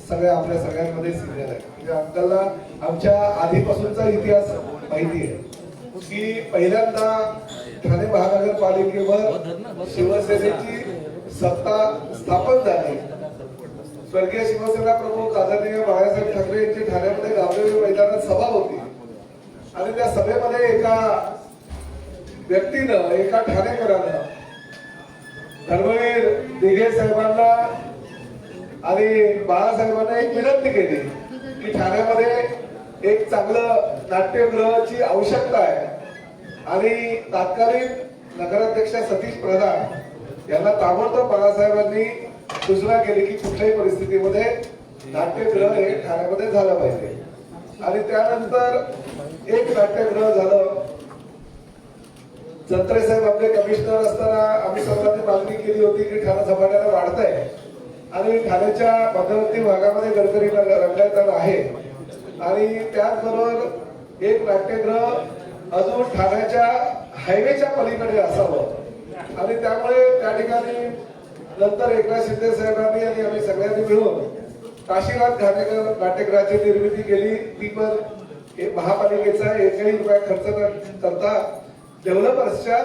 सगळ्या आपल्या सगळ्यांमध्ये सिनियर आहे. म्हणजे अंकलला आमच्या आधीपासूनचा इतिहास माहिती आहे की पहिल्यांदा ठाणे महानगरपालिकेवर शिवसेनेची सत्ता स्थापन झाली. स्वर्गीय शिवसेना प्रमुख आदरणीय बाळासाहेब ठाकरे यांची ठाण्यामध्ये गावदेवी मैदानात सभा होती आणि त्या सभेमध्ये एका व्यक्तीनं, एका ठाणेकरानं धर्मवीर दिघे साहेबांना आणि बाळासाहेबांना एक विनंती केली की ठाण्यामध्ये एक चांगलं नाट्यगृहाची आवश्यकता आहे आणि तात्कालीन नगराध्यक्ष सतीश प्रधान यांना ताबडतोब बाळासाहेबांनी सूचना केली की कुठल्याही परिस्थितीमध्ये नाट्यगृह हे ठाण्यामध्ये झालं पाहिजे. आणि त्यानंतर एक नाट्यगृह झालं. जत्रे साहेब आपले कमिशनर असताना आम्ही सर्वांनी मागणी केली होती की ठाणे झपाट्याने वाढतंय आणि ठाण्याच्या मध्यवर्ती भागामध्ये गडकरी रंगायतन आहे आणि त्याचबरोबर एक नाट्यगृह अजून ठाण्याच्या हायवेच्या पलीकडे असावं आणि त्यामुळे त्या ठिकाणी नंतर एकनाथ शिंदे साहेबांनी आणि आम्ही सगळ्यांनी मिळून काशीनाथ घाणेकर नाट्यगृहाची निर्मिती केली. ती पण महापालिकेचा एकही रुपया खर्च न करता डेव्हलपर्सच्या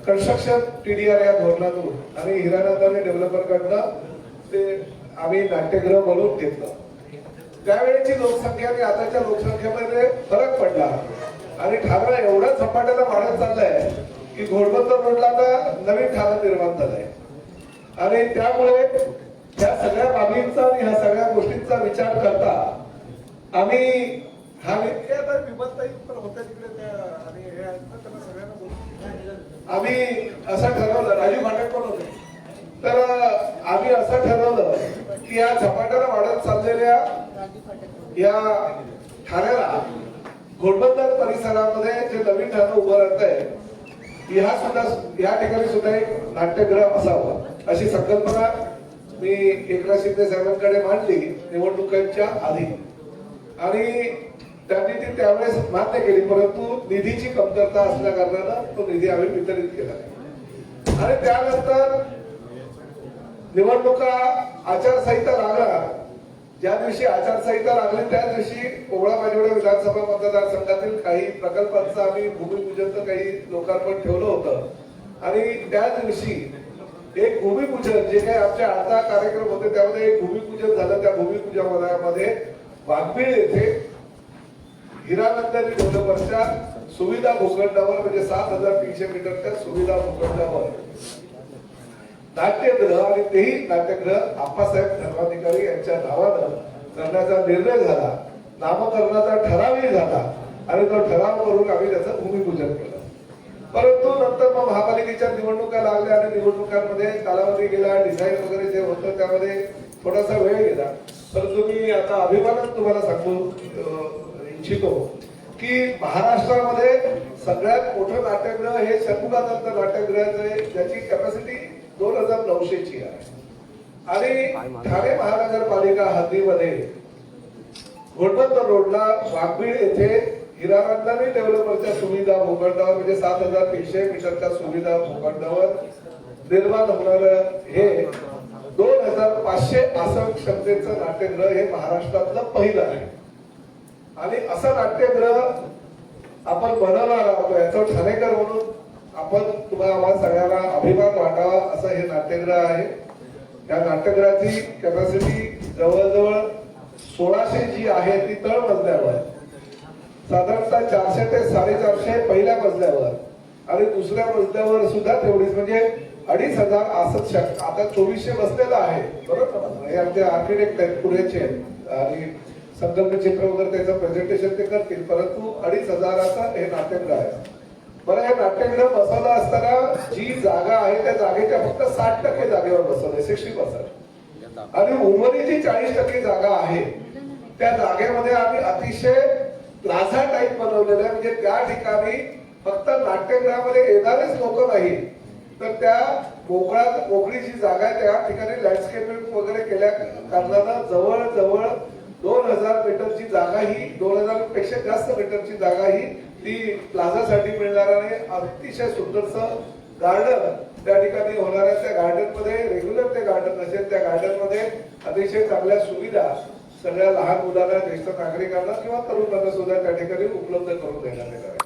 कन्स्ट्रक्शन TDR या धोरणातून आणि हिरानंदाने डेव्हलपरकडनं ते आम्ही नाट्यगृह बनवून घेतलं. त्यावेळेची लोकसंख्या आणि आताच्या लोकसंख्येमध्ये फरक पडला आणि ठाणा एवढा झपाट्यानं वाढत चाललाय की घोडबंदर रोडला आता नवीन ठाणा निर्माण झालंय आणि त्यामुळे ह्या सगळ्या बाबींचा आणि ह्या सगळ्या गोष्टींचा विचार करता आम्ही हा विमतताई पण होत्या तिकडे आणि हे त्यांना सगळ्यांना आम्ही असं ठरवलं, राजू भाटक पण होते, तर आम्ही असं ठरवलं की या झपाट्यानं वाढत चाललेल्या या ठाण्याला घोडबंदर परिसरामध्ये जे नवीन ठाणं उभं राहत आहे या ठिकाणी सुद्धा एक नाट्यगृह असावं अशी संकल्पना मी एकनाथ शिंदे साहेबांकडे मांडली निवडणुकांच्या आधी आणि त्यांनी ती त्यावेळेस मान्य केली. परंतु निधीची कमतरता असल्या कारणानं तो निधी आम्ही वितरित केला आणि त्यानंतर निवडणुका आचारसंहिता लागला. ज्या दिवशी आचारसंहिता लागली त्या दिवशी ओवळा माजिवडा विधानसभा मतदारसंघातील काही प्रकल्पांचं आम्ही भूमिपूजनचं काही लोकार्पण ठेवलं होतं आणि त्या दिवशी एक भूमिपूजन जे काही आमचे 8 कार्यक्रम होते त्यामध्ये एक भूमिपूजन झालं. त्या भूमिपूजनामध्ये वाघबीळ येथे हिरानंदानी डेव्हलपर्सच्या सुविधा भूखंडावर म्हणजे 7300 मीटरच्या सुविधा भूखंडावर नाट्यगृह आणि तेही नाट्यगृह आप्पासाहेब धर्माधिकारी यांच्या नावानं करण्याचा निर्णय झाला. नामकरणाचा ठरावही झाला आणि तो ठराव करून आम्ही त्याचं भूमिपूजन केलं. परंतु नंतर मग महापालिकेच्या निवडणुका लागल्या आणि निवडणुकांमध्ये कालावधी गेला, डिझाईन वगैरे जे होतं त्यामध्ये थोडासा वेळ गेला. परंतु मी आता अभिमानाने तुम्हाला सांगू इच्छितो की महाराष्ट्रामध्ये सगळ्यात मोठं नाट्यगृह हे षण्मुगानंद नाट्यगृहाचं आहे ज्याची कॅपॅसिटी 2900 ची आहे आणि ठाणे महानगरपालिका हद्दीमध्ये घोडबंदर रोडला वाघबीळ येथे हिरानंदानी डेव्हलपरच्या सुविधा भूखंडावर म्हणजे 7300 मीटरच्या सुविधा भूखंडावर निर्माण होणार हे 2500 आसन क्षमतेचं नाट्यगृह हे महाराष्ट्रातलं पहिलं आहे आणि असं नाट्यगृह आपण बनवणार आहोत. याचं ठाणेकर म्हणून आपण तुम्हाला सगळ्यांना अभिमान वाटावा असं हे नाट्यगृह आहे. या नाट्यगृहाची कॅपॅसिटी जवळजवळ 1600 जी आहे ती तळ मजल्यावर, साधारणतः 400 ते 450 पहिल्या मजल्यावर आणि दुसऱ्या मजल्यावर सुद्धा तेवढीच म्हणजे 2500 आसन. आता 2400 बसलेला आहे बरोबर. हे आमचे आर्किटेक्ट आहेत पुण्याचे आणि संकल्प चित्र वगैरे त्याचं प्रेझेंटेशन ते करतील. परंतु 2500चा हे नाट्यगृह आहे. बरं हे नाट्यगृह बसवलं असताना जी जागा आहे त्या जागेच्या फक्त 60% जागेवर बसवलंय 60% आणि उर्वरित 40% जागा आहे त्या जागेमध्ये आम्ही अतिशय प्लाझा टाईप बनवलेलं आहे. म्हणजे त्या ठिकाणी फक्त नाट्यगृहामध्ये येणारेच लोक नाही तर त्या मोकळी जी जागा आहे त्या ठिकाणी लँडस्केपिंग वगैरे केल्या कारणानं जवळजवळ 2000 मीटरची जागा ही 2000 पेक्षा जास्त मीटरची जागा ही ती प्लाझासाठी मिळणार आहे. अतिशय सुंदरसं गार्डन त्या ठिकाणी होणाऱ्या त्या गार्डन मध्ये रेग्युलर ते गार्डन असेल, त्या गार्डन मध्ये अतिशय चांगल्या सुविधा सगळ्या लहान मुलांना, ज्येष्ठ नागरिकांना किंवा तरुणांना सुद्धा त्या ठिकाणी उपलब्ध करून देण्यात येणार आहे.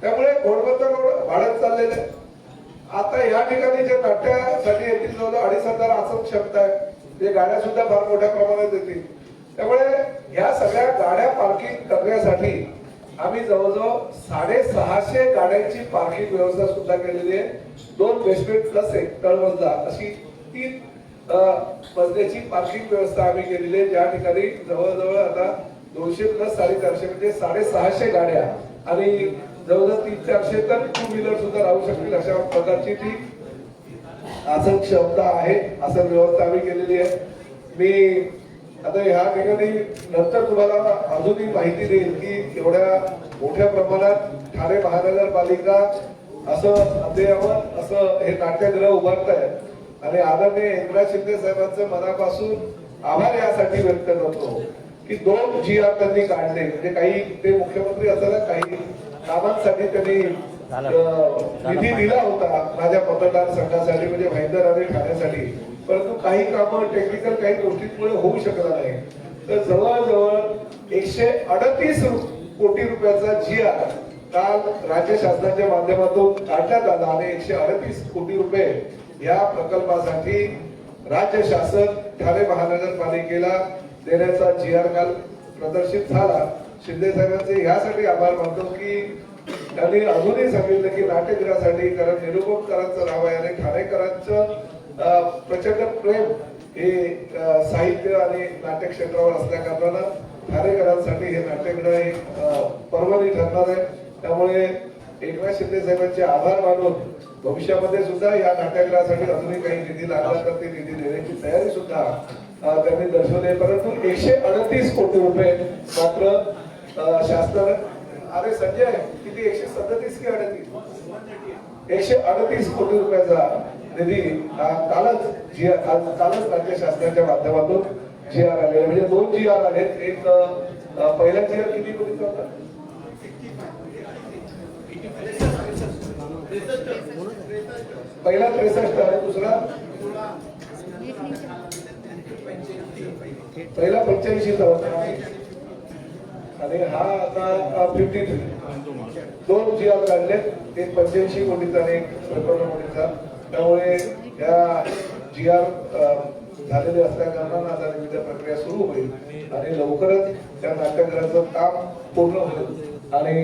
त्यामुळे घोडबंदर रोड वाढत चाललेलं आहे. आता या ठिकाणी जे नाट्यासाठी येथील जवळ 2,500 आसन क्षमता आहे, ते गाड्या सुद्धा फार मोठ्या प्रमाणात येतील. त्यामुळे या सगळ्या गाड्या पार्किंग करण्यासाठी आम्ही जवळजवळ 650 गाड्यांची पार्किंग व्यवस्था सुद्धा केलेली आहे. 2 बेसमेंट प्लस 1 तळमजला अशी 3 मजल्याची पार्किंग व्यवस्था आम्ही केलेली आहे, ज्या ठिकाणी जवळजवळ आता 200 प्लस 450 म्हणजे 650 गाड्या आणि जवळजवळ 300-400 तर 2 व्हीलर सुद्धा राहू शकतील अशा प्रकारची ती आसन क्षमता आहे. आसन व्यवस्था आम्ही केलेली आहे. मी आता ह्या ठिकाणी नंतर तुम्हाला अजूनही माहिती देईल की एवढ्या मोठ्या प्रमाणात ठाणे महानगरपालिका असं अद्ययावत असं हे नाट्यगृह उभारत आहे आणि आदरणीय एकनाथ शिंदे साहेबांचं मनापासून आभार यासाठी व्यक्त करतो की 2 GR त्यांनी काढले. म्हणजे काही ते मुख्यमंत्री असताना काही कामांसाठी त्यांनी निधी दिला होता माझ्या मतदारसंघासाठी म्हणजे भाईंदर आणि ठाण्यासाठी, परंतु काही कामं टेक्निकल काही गोष्टींमुळे होऊ शकला नाही. तर जवळजवळ 138 कोटी रुपयाचा GR काल राज्य शासनाच्या माध्यमातून काढण्यात आला आणि 138 कोटी रुपये या प्रकल्पासाठी राज्य शासन ठाणे महानगरपालिकेला देण्याचा GR काल प्रदर्शित झाला. शिंदे साहेबांचे यासाठी आभार मानतो की त्यांनी अजूनही सांगितलं की नाट्यगृहासाठी, कारण निरुपमकरांचं नाव आहे आणि ठाणेकरांचं प्रचंड प्रेम हे साहित्य आणि नाट्य क्षेत्रावर असल्या कारणानं ठाणेकरांसाठी हे नाट्यगृह एक पर्वणी ठरणार आहे. त्यामुळे एकनाथ शिंदे साहेबांचे आभार मानून भविष्यामध्ये सुद्धा या नाट्यगृहासाठी अजूनही काही निधी लागला तर ते निधी देण्याची तयारी सुद्धा त्यांनी दर्शवली. परंतु 138 कोटी रुपये मात्र शासनाने, अरे संजय किती 137 की 38 138 कोटी रुपयाचा निधी कालच राज्य शासनाच्या माध्यमातून GR आले. म्हणजे 2 GR आहेत. एक पहिला GR किती कोटीचा होता? पहिला 63 आणि दुसरा पहिला 85चा होता आणि हा आता 53. 2 GR काढले, एक 85 कोटीचा आणि एक 53 कोटीचा. त्यामुळे या GR झालेले असल्या कारणानं आता विविध प्रक्रिया सुरू होईल आणि लवकरच त्या नाट्यगृहाचं काम पूर्ण होईल आणि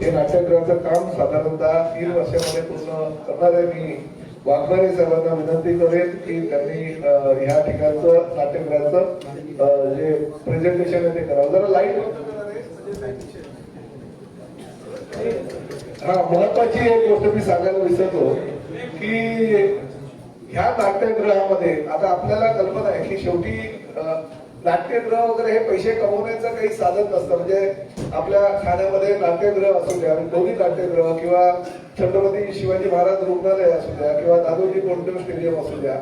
हे नाट्यगृहाचं काम साधारणतः 3 वर्षामध्ये पूर्ण करणार आहे. मी वाघमारे साहेबांना विनंती करेन की त्यांनी ह्या ठिकाणचं नाट्यगृहाचं जे प्रेझेंटेशन आहे ते करावं. जरा लाईट महत्वाची एक गोष्ट मी सांगायला विसरतो की ह्या नाट्यगृहामध्ये आता आपल्याला कल्पना आहे की शेवटी नाट्यगृह वगैरे हे पैसे कमवण्याचं काही साधन नसतं. म्हणजे आपल्या ठाण्यामध्ये नाट्यगृह असू द्या, दोन्ही नाट्यगृह किंवा छत्रपती शिवाजी महाराज रुग्णालय असू द्या किंवा दादोजी कोंडदेव स्टेडियम असू द्या,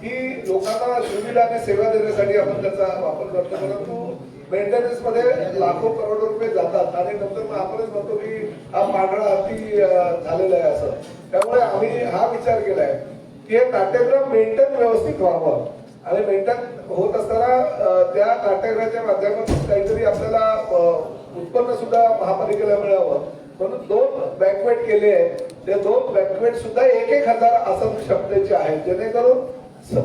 ही लोकांना सुविधा आणि सेवा देण्यासाठी आपण त्याचा वापर करतो. परंतु मेंटेनन्स मध्ये लाखो करोडो रुपये जातात आणि नंतर मग आपणच म्हणतो की हा पांढरा हत्ती झालेला आहे असं. त्यामुळे आम्ही हा विचार केलाय की हे नाट्यगृह मेंटेन व्यवस्थित व्हावं आणि मेंटेन होत असताना त्या नाट्यगृहाच्या माध्यमातून काहीतरी आपल्याला उत्पन्न सुद्धा महापालिकेला मिळावं म्हणून 2 बँकवेट केले आहेत. ते 2 बँकवेट सुद्धा 1,000 आसन क्षमतेचे आहेत, जेणेकरून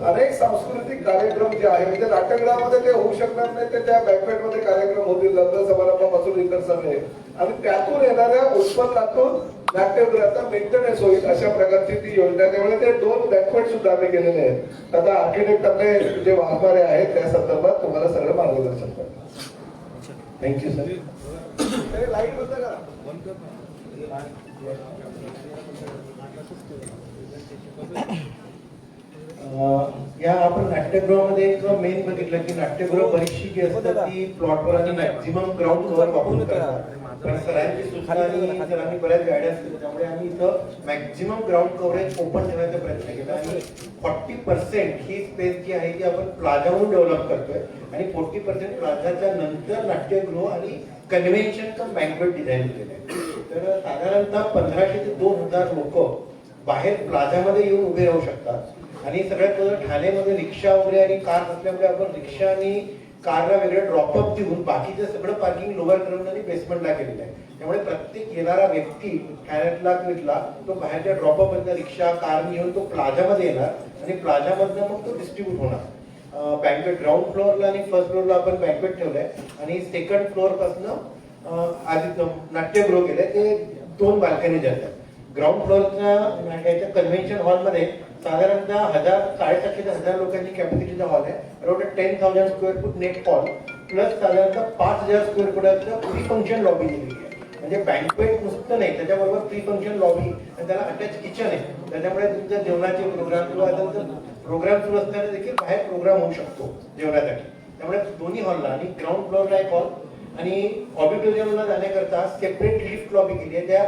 अनेक सांस्कृतिक कार्यक्रम जे आहे म्हणजे नाट्यगृहामध्ये ते होऊ शकणार नाही, ते त्या बँकवेटमध्ये कार्यक्रम होतील, लग्न समारंभापासून इतर सगळे, आणि त्यातून येणाऱ्या उत्पन्नातून नाट्यगृहाचा मेंटेनन्स होईल अशा प्रकारची ती योजना. त्यामुळे ते 2 बँकवेट सुद्धा आम्ही केलेले आहेत. आता आर्किटेक्टरने जे वाघमारे आहेत त्या संदर्भात तुम्हाला सगळं मार्गदर्शन करतात. Thank you sir. लाईट बंद करा. या आपण नाट्यगृहामध्ये एक मेन बघितलं की नाट्यगृह बरीचशी जी असतात ती प्लॉटवर आणि मॅक्झिमम ग्राउंड कव्हर वापरून करतात. पण सरांची सूचना आणि सरांनी बऱ्याच गाड्या असतील त्यामुळे आम्ही इथं मॅक्झिमम ग्राउंड कव्हरेज ओपन ठेवण्याचा प्रयत्न केला आणि 40% ही स्पेस जी आहे ती आपण प्लाझाहून डेव्हलप करतोय आणि 40% प्लाझाच्या नंतर नाट्यगृह आणि कन्व्हेन्शन कम बँकवेट डिझाईन केले. तर साधारणतः 1500 ते 2000 लोक बाहेर प्लाझामध्ये येऊन उभे राहू शकतात. आणि सगळ्यात महत्त्वाचं ठाण्यामध्ये रिक्षा वगैरे आणि कार नसल्यामुळे आपण रिक्षा आणि कारला वेगळं ड्रॉपअप देऊन बाकीचं सगळं पार्किंग लोअर ग्राउंड आणि बेसमेंटला केलेलं आहे. त्यामुळे प्रत्येक येणारा व्यक्ती ठाण्यातला किंवा तो बाहेरच्या ड्रॉपअप मधनं रिक्षा कार घेऊन तो प्लाझामध्ये येणार आणि प्लाझामधनं मग तो डिस्ट्रीब्यूट होणार. बँकेट ग्राउंड फ्लोअरला आणि फर्स्ट फ्लोअरला आपण बँकेट ठेवलंय आणि सेकंड फ्लोअर पासून आधी नाट्यगृह केलंय. ते 2 बाल्कनी जातात. ग्राउंड फ्लोअरच्या कन्व्हेन्शन हॉलमध्ये साधारणतः 750 लोकांची कॅपॅसिटीचा हॉल आहे. Around 10,000 square foot net hall plus साधारणतः 5,000 स्क्वेअर फुटाचं प्री फंक्शन लॉबी दिलेली आहे. म्हणजे बँकवेट नुसतं नाही, त्याच्याबरोबर प्री फंक्शन लॉबी आणि त्याला अटॅच किचन आहे. त्याच्यामुळे तुमच्या जेवणाचे प्रोग्राम किंवा प्रोग्राम सुरू असताना देखील बाहेर प्रोग्राम होऊ शकतो जेवणासाठी. त्यामुळे दोन्ही हॉलला आणि ग्राउंड फ्लोअरला एक हॉल आणि ऑडिटोरियमला जाण्याकरता सेपरेट लिफ्ट लॉबी केली आहे. त्या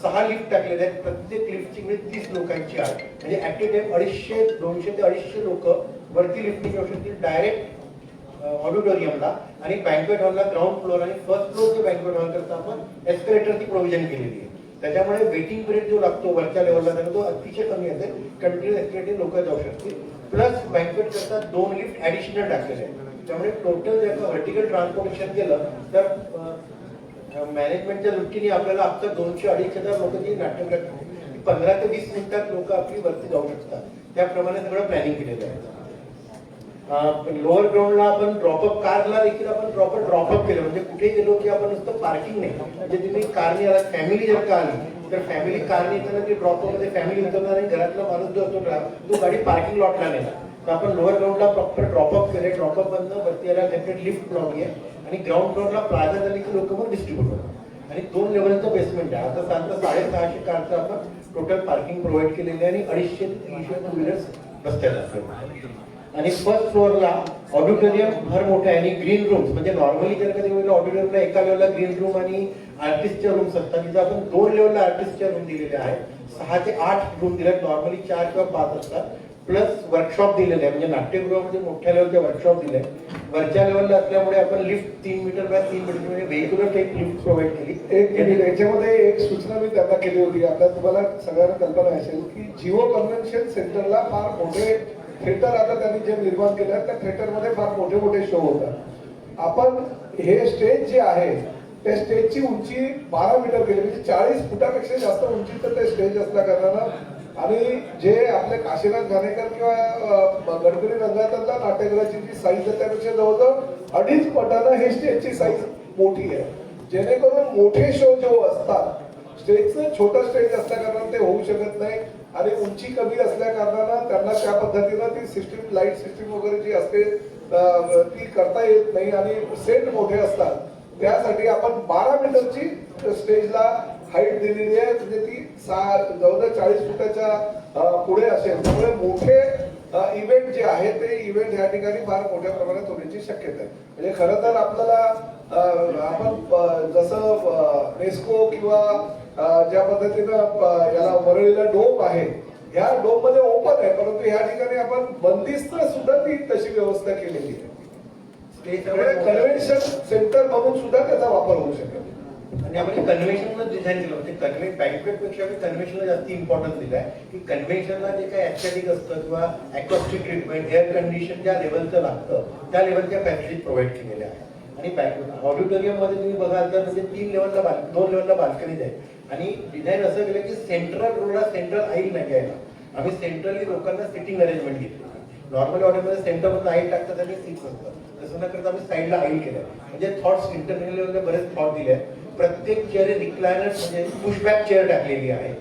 6 लिफ्ट टाकलेल्या आहेत. प्रत्येक लिफ्टची म्हणजे 30 लोकांची आहे. म्हणजे ऍट ए टाइम 200 ते 250 लोक वरती लिफ्टने येऊ शकतील डायरेक्ट ऑडिटोरियमला. आणि बँकवेट हॉलला ग्राउंड फ्लोअर आणि फर्स्ट फ्लोअर जे बँकवेट हॉल करता आपण एस्केलेटरची प्रोव्हिजन केलेली आहे. त्याच्यामुळे वेटिंग पिरियड जो लागतो वरच्या लेवलला तो अतिशय कमी असेल. कंटिन्यू एस्केलेटर लोक जाऊ शकतील. प्लस बँकवेट करता 2 लिफ्ट ऍडिशनल टाकलेले आहेत. त्यामुळे टोटल जर व्हर्टिकल ट्रान्सपोर्टेशन केलं तर मॅनेजमेंटच्या दृष्टीने आपल्याला आता 200-250 लोकांची नाट्यगृह 15 ते 20 मिनिटात लोक आपली वरती जाऊ शकतात. त्याप्रमाणे सगळं प्लॅनिंग केलेलं आहे. लोअर ग्राउंडला आपण ड्रॉपअप कारला देखील आपण ड्रॉपअप केलं. म्हणजे कुठे गेलो की आपण नुसतं पार्किंग नाही, म्हणजे तुम्ही कारने आला फॅमिली जर का आली तर फॅमिली कारने येताना ती ड्रॉपअप मध्ये फॅमिली उतरणार आणि घरातला माणूस जो असतो तो गाडी पार्किंग लॉटला नेला. तर आपण लोअर ग्राउंडला प्रॉपर ड्रॉपअप केले. ड्रॉपअप मधनं वरती यायला सेपरेट लिफ्ट लावली आहे आणि ग्राउंड फ्लोअरला प्लाझा झाली की लोक मग डिस्ट्रीब्यूट होतात. आणि 2 लेवलचं बेसमेंट आहे. आता साधारण 650 कारचं आपण टोटल पार्किंग प्रोव्हाइड केलेली आहे आणि 250 ते 300 टू व्हीलर्स रस्त्यात असतात. आणि फर्स्ट फ्लोअरला ऑडिटोरियम फार मोठं आहे आणि ग्रीन रूम्स म्हणजे नॉर्मली जर कधी ऑडिटोरियमला एका लेवलला ग्रीन रूम आणि आर्टिस्टच्या रूम्स असतात. तिथं आपण 2 लेवलला आर्टिस्टच्या रूम दिलेल्या आहेत. 6 ते 8 रूम दिले. नॉर्मली 4 किंवा 5 असतात. प्लस वर्कशॉप दिलेले आहे. म्हणजे नाट्यगृहामध्ये मोठ्या लेवलचे वर्कशॉप दिले. वरच्या लेवलला असल्यामुळे आपण लिफ्ट 3 मीटर बाय 3 मीटर म्हणजे व्हेहिक्युलर टाईप लिफ्ट प्रोव्हाइड केली. याच्यामध्ये एक सूचना मी त्यांना केली होती. आता तुम्हाला सगळ्यांना कल्पना असेल की जिओ कन्व्हेन्शन सेंटरला फार मोठे थिएटर आता त्यांनी जे निर्माण केलं त्या थिएटरमध्ये फार मोठे मोठे शो होतात. आपण हे स्टेज जे आहे त्या स्टेजची उंची 12 मीटर केली. म्हणजे 40 फुटापेक्षा जास्त उंचीचं ते स्टेज असल्या कारणानं आणि जे आपले काशीनाथ घाणेकर किंवा गडकरी रंगातला नाट्यगृहाची जी साईज आहे त्यापेक्षा जवळजवळ 2.5 पटानं हे स्टेजची साईज मोठी आहे. जेणेकरून मोठे शो जो असतात स्टेजचं छोटं स्टेज असल्या कारणानं ते होऊ शकत नाही आणि उंची कमी असल्या कारणानं त्यांना त्या पद्धतीनं ती सिस्टीम लाईट सिस्टीम वगैरे जी असते ती करता येत नाही आणि सेट मोठे असतात. त्यासाठी आपण 12 मीटरची स्टेजला हाईट दिलेली आहे. म्हणजे ती जवळजवळ 40 फुटाच्या पुढे असेल. त्यामुळे मोठे इव्हेंट जे आहे ते इव्हेंट ह्या ठिकाणी फार मोठ्या प्रमाणात होण्याची शक्यता आहे. म्हणजे खरं तर आपल्याला आपण जसं नेस्को किंवा ज्या पद्धतीनं याला वरळीला डोम आहे या डोम मध्ये ओपन आहे, परंतु या ठिकाणी आपण बंदिस्त सुद्धा ती तशी व्यवस्था केलेली आहे. कन्व्हेन्शन सेंटर म्हणून सुद्धा त्याचा वापर होऊ शकेल. आणि आपण कन्व्हेन्शनला डिझाईन केलं म्हणजे बँकवेट पेक्षा कन्व्हेन्शनला जास्त इम्पॉर्टन्स दिलाय की कन्व्हेन्शनला जे काही ऍस्थेटिक असतं किंवा अॅक्वस्टिक ट्रीटमेंट एअर कंडिशन ज्या लेवलचं लागतं त्या लेवलच्या फॅसिलिटीज प्रोव्हाइड केलेल्या आहेत. आणि ऑडिटोरियम मध्ये तुम्ही बघाल तर म्हणजे 2 लेवलला बाल्कनीज आहेत आणि डिझाईन असं केलं की सेंट्रल रोडला सेंट्रल आईल नाही घ्यायला. आम्ही सेंट्रली लोकांना सिटिंग अरेंजमेंट घेतली. नॉर्मल ऑडिओमध्ये सेंटरमध्ये आईल टाकतात आणि सीट्स असतात. तसं न करता आम्ही साईडला आईल केलं. म्हणजे थॉट्स इंटरनल लेवलला बरेच थॉट दिले आहेत. प्रत्येक चेअर रिक्लायनर म्हणजे पुशबॅक चेअर टाकलेली आहे.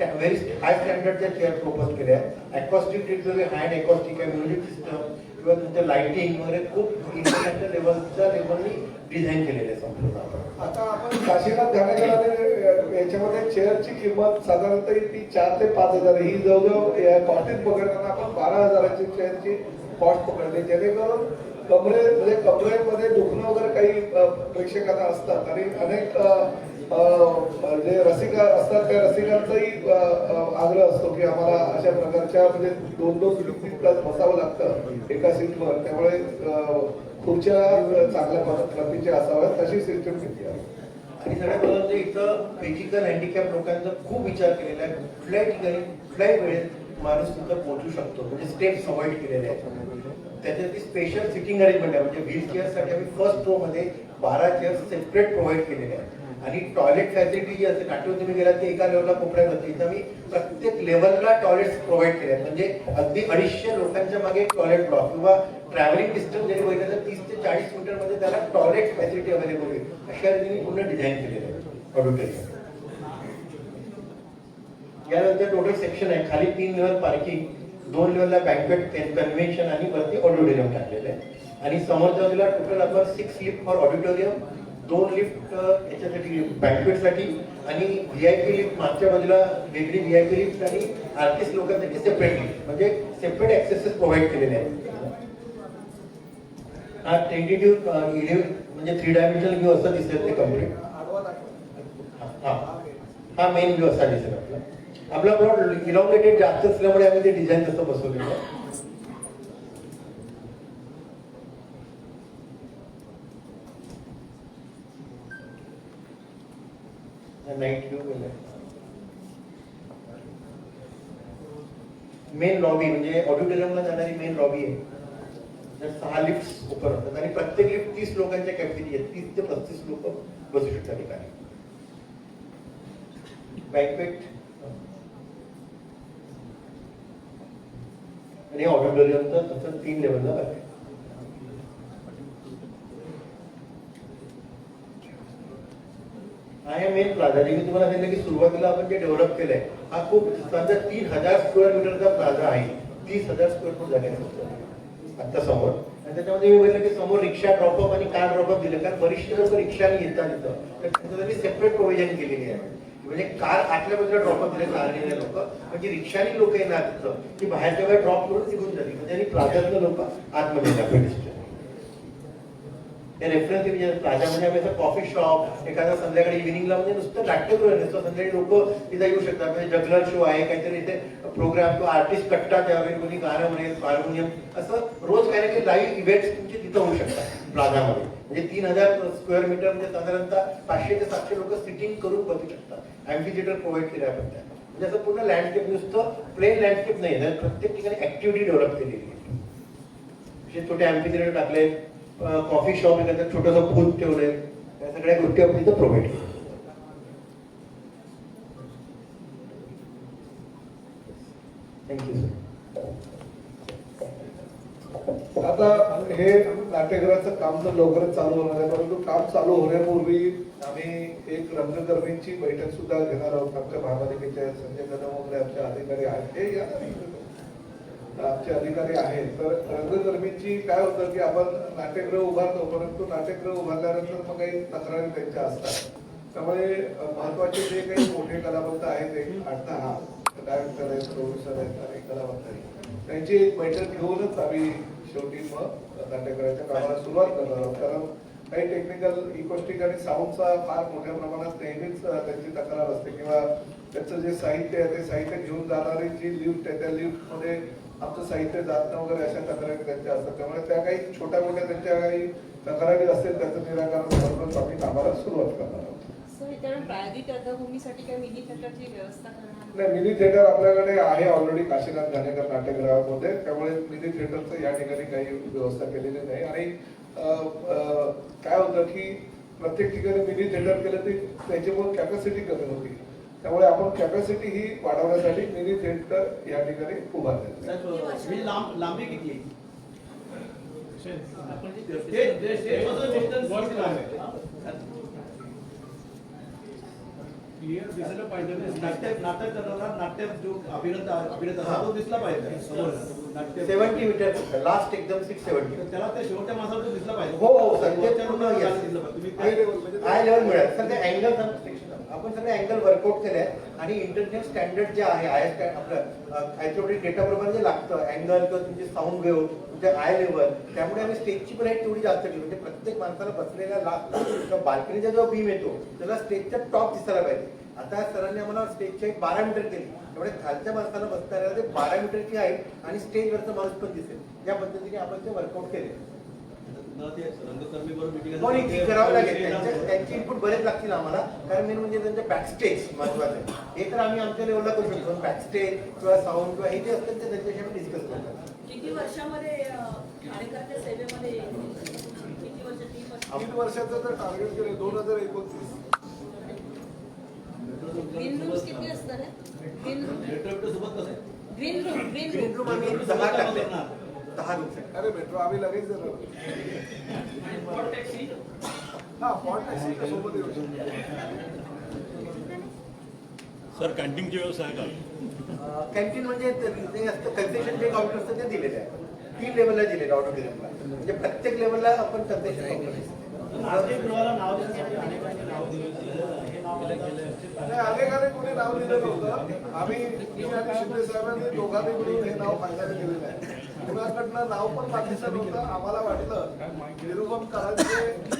व्हेरी हाय स्टँडर्डच्या चेअर प्रोपोज केल्या आहेत. अॅक्वस्टिक ट्रीटमेंट हँड अॅक्वस्टिक आहे, म्युझिक सिस्टम किंवा तुमचं लाइटिंग वगैरे खूप इंटरनॅशनल लेवलनी डिझाईन केलेले आहे संपूर्ण. आता आपण काशीनाथ घाणेकर याच्यामध्ये चेअरची किंमत साधारणतः ती 4 ते 5 हजार ही जवळजवळ कॉस्टिंग पकडताना आपण 12,000ची चेअरची कॉस्ट पकडली. जेणेकरून म्हणजे कमरेमध्ये दुखणं वगैरे काही प्रेक्षकांना असतात आणि अनेक जे रसिक असतात त्या रसिकांचाही आग्रह असतो की आम्हाला अशा प्रकारच्या म्हणजे 2-2 सीट बसावं लागतं एका सीटवर. त्यामुळे खुर्च्या चांगल्या प्रतीच्या असाव्यात तशी सिस्टम घेतली आहे. आणि सगळ्यात महत्त्वाचं इथं फिजिकल हँडिकॅप लोकांचा खूप विचार केलेला आहे. कुठल्याही ठिकाणी कुठल्याही वेळेत माणूस तिथं पोहोचू शकतो, म्हणजे स्टेप्स अवॉइड केलेले आहेत. त्याच्यासाठी स्पेशल सिटिंग अरेंजमेंट आहे, म्हणजे व्हील चेअरसाठी आम्ही फर्स्ट रो मध्ये 12 चेअर्स सेपरेट प्रोव्हाइड केलेले आहेत. आणि टॉयलेट फॅसिलिटी जी असते, नाट्य तुम्ही गेलात ते एका लेवलला कोपऱ्यात होते, इथं मी प्रत्येक लेवलला टॉयलेट्स प्रोव्हाइड केले आहेत. म्हणजे अगदी 250 लोकांच्या मागे टॉयलेट ब्लॉक किंवा ट्रॅव्हलिंग डिस्टन्स जरी बघितलं तर 30 ते 40 मीटर मध्ये त्याला टॉयलेट फॅसिलिटी अवेलेबल होईल, अशा रीतीने पूर्ण डिझाईन केलेलं आहे ऑडिटोरियम. यानंतर टोटल सेक्शन आहे, खाली 3 लेवल पार्किंग, 2 लेवलला बँक्वेट कन्व्हेन्शन आणि वरती ऑडिटोरियम टाकलेलं आहे. आणि समोरच्या बाजूला टोटल आपण 6 लिफ्ट फॉर ऑडिटोरियम, 2 लिफ्ट याच्यासाठी बँक्वेटसाठी आणि व्हीआयपी लिफ्ट मागच्या बाजूला वेगळी व्हीआयपी लिफ्ट आणि आर्टिस्ट लोकांसाठी सेपरेट लिफ्ट, म्हणजे सेपरेट ऍक्सेसेस प्रोव्हाइड केलेले आहेत. हा टेंटेटिव्ह म्हणजे 3 डायमेन्शनल व्ह्यू असं दिसेल ते कम्प्लीट. हा मेन व्ह्यू असा दिसेल आपला. आपला प्लॉट इलॉंगेटेड जास्त असल्यामुळे आम्ही ते डिझाईन तसं बसवलेलं आहे. नाईट व्ह्यू मेन लॉबी, म्हणजे ऑडिटोरियमला जाणारी मेन लॉबी आहे. 6 लिफ्ट ओपन होतात आणि प्रत्येक लिफ्ट 30 लोकांच्या कॅपॅसिटी आहे. 30 ते 35 लोक बसू शकतात ठिकाणी. बँक्वेट आणि ऑडिटोरियमचं तसं 3 लेवलला आहे. हा मेन प्लाझा, जे मी तुम्हाला सांगितलं की सुरुवातीला आपण जे डेव्हलप केलंय, हा खूप 3000 स्क्वेअर मीटरचा प्लाझा आहे. 30,000 स्क्वेअर फूट जागेत आता समोर. आणि त्याच्यामध्ये मी बघितलं की समोर रिक्षा ड्रॉपअप आणि कार ड्रॉपअप दिलं, कारण बरीचशी लोक रिक्षाने येतात इथं, तर त्याच्यासाठी सेपरेट प्रोव्हिजन केलेली आहे. म्हणजे कार आतल्या बाजूला ड्रॉपअप दिले कारने लोक, म्हणजे रिक्षाने लोक येणार तिथं की बाहेरच्या वेळेला ड्रॉप करून निघून जातील, म्हणजे प्लाझातलं लोक आतमध्ये जातात. रेफरन्स प्लाझामध्ये आम्ही असं कॉफी शॉप, एखादा संध्याकाळी इव्हिनिंगला म्हणजे नुसतं नाट्यगृह नसतं, संध्याकाळी लोक तिथे येऊ शकतात. म्हणजे जगलर शो आहे, काहीतरी इथे प्रोग्राम किंवा आर्टिस्ट कट्टा त्यावेळी कोणी गाणं म्हणेल, हार्मोनियम, असं रोज काही ना काही लाईव्ह इव्हेंट्स तुमचे तिथं होऊ शकतात प्लाझामध्ये. म्हणजे 3000 स्क्वेअर मीटर म्हणजे साधारणतः 500 ते 700 लोक सिटिंग करून बसू शकतात. ॲम्फी थिएटर प्रोव्हाइड केलं आपण त्या, म्हणजे असं पूर्ण लँडस्केप, नुसतं प्लेन लँडस्केप नाही, तर प्रत्येक ठिकाणी ऍक्टिव्हिटी डेव्हलप केलेली आहे. असे छोटे ॲम्फी थिएटर टाकले, कॉफी शॉप एखादं छोटंसं बूथ ठेवलंय, या सगळ्या गोष्टी आपण इथं प्रोव्हाइड केल्या. Thank you sir. आता हे नाट्यगृहाचं काम तर लवकरच चालू होणार आहे, परंतु काम चालू होण्यापूर्वी आम्ही एक रंगकर्मींची बैठक सुद्धा घेणार आहोत. आमच्या महापालिकेच्या संजय कदम वगैरे आमचे अधिकारी आहेत, हे या आमचे अधिकारी आहेत. तर रंगकर्मींची काय होतं की आपण नाट्यगृह उभारतो, परंतु नाट्यगृह उभारल्यानंतर मग काही तक्रारी त्यांच्या असतात. त्यामुळे महत्वाचे जे काही मोठे कलावंत आहेत, एक 8-10 डायरेक्टर आहेत, प्रोड्युसर आहेत आणि कलावंत आहेत, त्यांची एक बैठक घेऊनच आम्ही शेवटी मग नाट्यगृहाच्या कामाला सुरुवात करणार आहोत. कारण काही टेक्निकल इकोस्टिक आणि साऊंडचा फार मोठ्या प्रमाणात नेहमीच त्यांची तक्रार असते, किंवा त्याचं जे साहित्य आहे ते साहित्य घेऊन जाणारी जी लिफ्ट आहे, त्या लिफ्टमध्ये आमचं साहित्य जात नाही वगैरे, अशा तक्रारी त्यांच्या असतात. त्यामुळे त्या काही छोट्या मोठ्या त्यांच्या काही तक्रारी असतील, त्याचं निराकरण करूनच आम्ही कामाला सुरुवात करणार आहोत. प्रायोगिक रंगभूमीसाठी काही मिनी थिएटरची व्यवस्था करणार नाही, मिनी थिएटर आपल्याकडे आहे ऑलरेडी काशीनाथ घाणेकर नाट्यगृहामध्ये, त्यामुळे मिनी थिएटरचं या ठिकाणी काही व्यवस्था केलेली नाही. आणि काय होतं की प्रत्येक ठिकाणी मिनी थिएटर केलं तर त्याच्यामुळे कॅपॅसिटी कमी होती, त्यामुळे आपण कॅपॅसिटी ही वाढवण्यासाठी मिनी थिएटर या ठिकाणी उभारले. लांबी किती क्लिअर दिसलं पाहिजे. नाटक करताना नाट्य जो अभिनेता तो दिसला पाहिजे समोर. 70 मीटर लास्ट एकदम 670, त्याला ते शेवटच्या माणसाला तो दिसला पाहिजे. हो सध्याच्या तुम्ही हाय लेवल मिळेल. सगळे अँगल आपण सगळे अँगल वर्कआउट केले आणि इंटरनॅशनल स्टँडर्ड जे आहे, आय आपलं आयसोलेटेड डेटा प्रमाणे जे लागतं अँगल किंवा तुमचे साऊंड वेव्ह, तुमचे आय लेवल, त्यामुळे आम्ही स्टेजची पण हाईट तेवढी जास्त केली. म्हणजे प्रत्येक माणसाला बसलेला लास्ट बाल्कनीचा जो बीम येतो त्याला स्टेजच्या टॉप दिसायला पाहिजे. आता सरांनी आम्हाला स्टेजची हाईट 12 मीटर केली, त्यामुळे खालच्या माणसाला बसता येणार ते 12 मीटरची हाईट आणि स्टेजवरचा माणूस पण दिसेल. या पद्धतीने आपण ते वर्कआउट केले. ते रंगकर्मी बरोबर meeting हो, नाही, ती करावं लागेल आहे. त्यांची इनपुट बरेच लागतील आम्हाला, कारण मेन म्हणजे त्यांचं बॅकस्टेज महत्वाचं आहे. हे तर आम्ही आमच्या लेवलला करू शकतो, बॅकस्टेज किंवा साऊंड किंवा हे जे असतात ते त्यांच्याशी आम्ही डिस्कस करतो. किती वर्षामध्ये कार्यकर्ते सेवेमध्ये किती वर्ष 3 वर्ष 3 वर्षाचं तर टार्गेट केलं 2029. ग्रीन रूम्स किती असतात ग्रीन रूम मेट्रो सोबत कसं आहे? ग्रीन रूम ग्रीन रूम आम्ही 10 टाकले, 10 रूम्स आहेत. अरे मेट्रो आम्ही लगेच देणार. हा पॉइंट टॅक्सी सोबत येऊ शकतो. सर कॅन्टीनची व्यवस्था आहे का? कॅन्टीन म्हणजे ते असतं कन्सेशन जे काउंटर असतं ते दिलेलं आहे. 3 लेवलला दिलेलं ऑडिटोरियमला, म्हणजे प्रत्येक लेवलला आपण कन्सेशन काउंटर. नाट्यगृहाला नाव देण्यासाठी अनेकांनी नाव दिलं. हे नाव नाही, अनेकाने कोणी नाव दिलं नव्हतं. आम्ही मी आणि शिंदे साहेबांनी दोघांनी मिळून हे नाव फायनल केलेलं आहे. कुणाकडनं नाव पण मागितलं नव्हतं. आम्हाला वाटलं निरुपम कराडचे